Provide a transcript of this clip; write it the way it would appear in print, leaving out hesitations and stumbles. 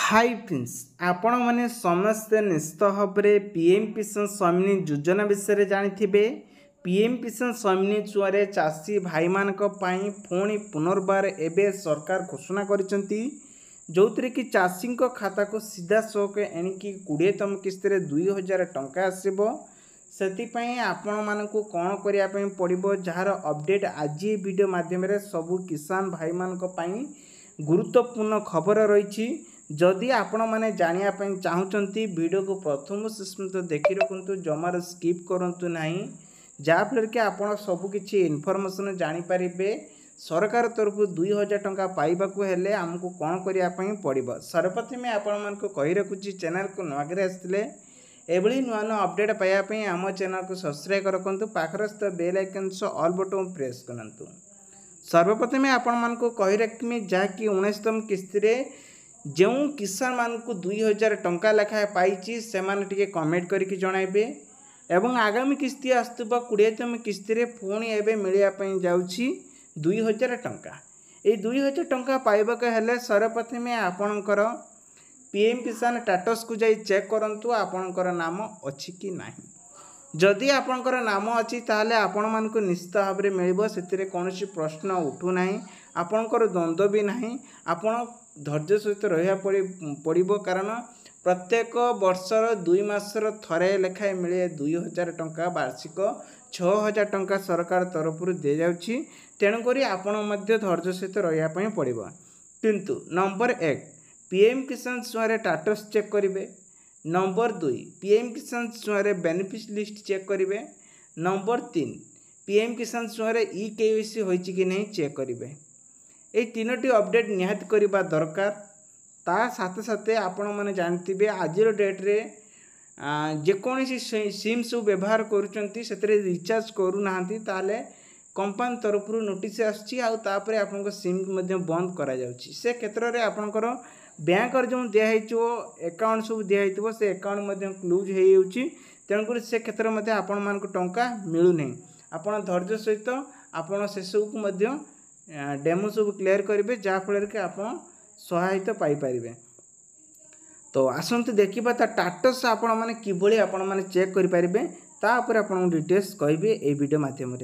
Hi friends आपण मैंने समस्ते निश्चित भाव में पीएम किसान सम्मान योजना विषय जानी पीएम किसान सम्मान छुआरे चाषी भाई मान पुणी पुनर्बार एवं सरकार घोषणा करिसेंती जो थी कि चाषी खाता को सीधा सौक एणिकी 20तम किस्त 2000 टंका आसब से आपण मानक कौन करने पड़ो जार अपडेट आज वीडियो मध्यम सबू किसान भाई मान गुरुत्वपूर्ण खबर रही जदि आपण मैंने जानापी चाहूँगी वीडियो को प्रथम शेष देखी रखु जमार स्किप करूँ ना जहाँफल कि आप सबकि इनफर्मेशन जानीपारे सरकार तरफ 2000 टंका पाइबाकू हेले आमको कौन करने पड़ो। सर्वप्रथमे आपण कही रखुची चैनल को नगरे आसते एभली नुआ नुआ अपडेट पाइबापी आम चैनल को सब्सक्राइब रखु पाखरस्थ bell icon all button press करूँ। सर्वप्रथमे आपण कही रखमी जहाँकि 19तम किस्त जो किसान मान को 2000 टंका लेखाएं पाई से माने कमेंट करके जनइबे एवं आगामी किस्ती आसुबा 20तम किस्त पुणी एवं मिलवाई जाऊँगी 2000 टंका। ये 2000 टंका पाइबा हेले सर्वप्रथमे आपणकर पीएम किसान स्टेटस को जाई चेक करंतु आपणकर नाम अच्छी कि नहीं। जदि आपणकर नाम अच्छी ताहले आपण मान को निश्चित भाव में मिल से कौन प्रश्न उठूना आपणकर द्वंद्व भी नहीं आपण धैर्य सहित रहा पड़ो कारण प्रत्येक वर्षर 2 मासर थरे लेखाएं मिले 2000 टंका वार्षिक 6000 टंका सरकार तरफ दि जाऊँगी तेणुक आपण धैर्य सहित रहा पड़ो। किंतु नंबर 1 पीएम किसान छुआरे स्टेटस चेक करेंगे। नंबर 2 पीएम किसान छुआरे बेनिफिट लिस्ट चेक करेंगे। नंबर 3 पीएम किसान छुआरे केवाईसी होइछि कि नहीं चेक करेंगे। ये तीनोटी अपडेट निहाती करवा दरकार। ता साथ साथे आपण मैंने जानते आज डेट्रे जेकोसी सिम सब व्यवहार करुँच से रिचार्ज करूना ताले कंपनी तरफ नोटिस आसपर आप सिम बंद करा से क्षेत्र में आपंकर बैंक जो दिखाई एकाउंट सब दिखाई से एकाउंट क्लोज हो तेणुक से क्षेत्र में आपण मान टंका मिलूना आपड़ धैर्य सहित आपड़ से सबको डेमो सब क्लियर करेंगे जहाँफल कि आप सहायता पाइपर। तो आसतु देखा स्टेटस आपण मैंने किभली आपण मैंने चेक करेंगे तापर आपको डिटेल्स कहि ए वीडियो माध्यम।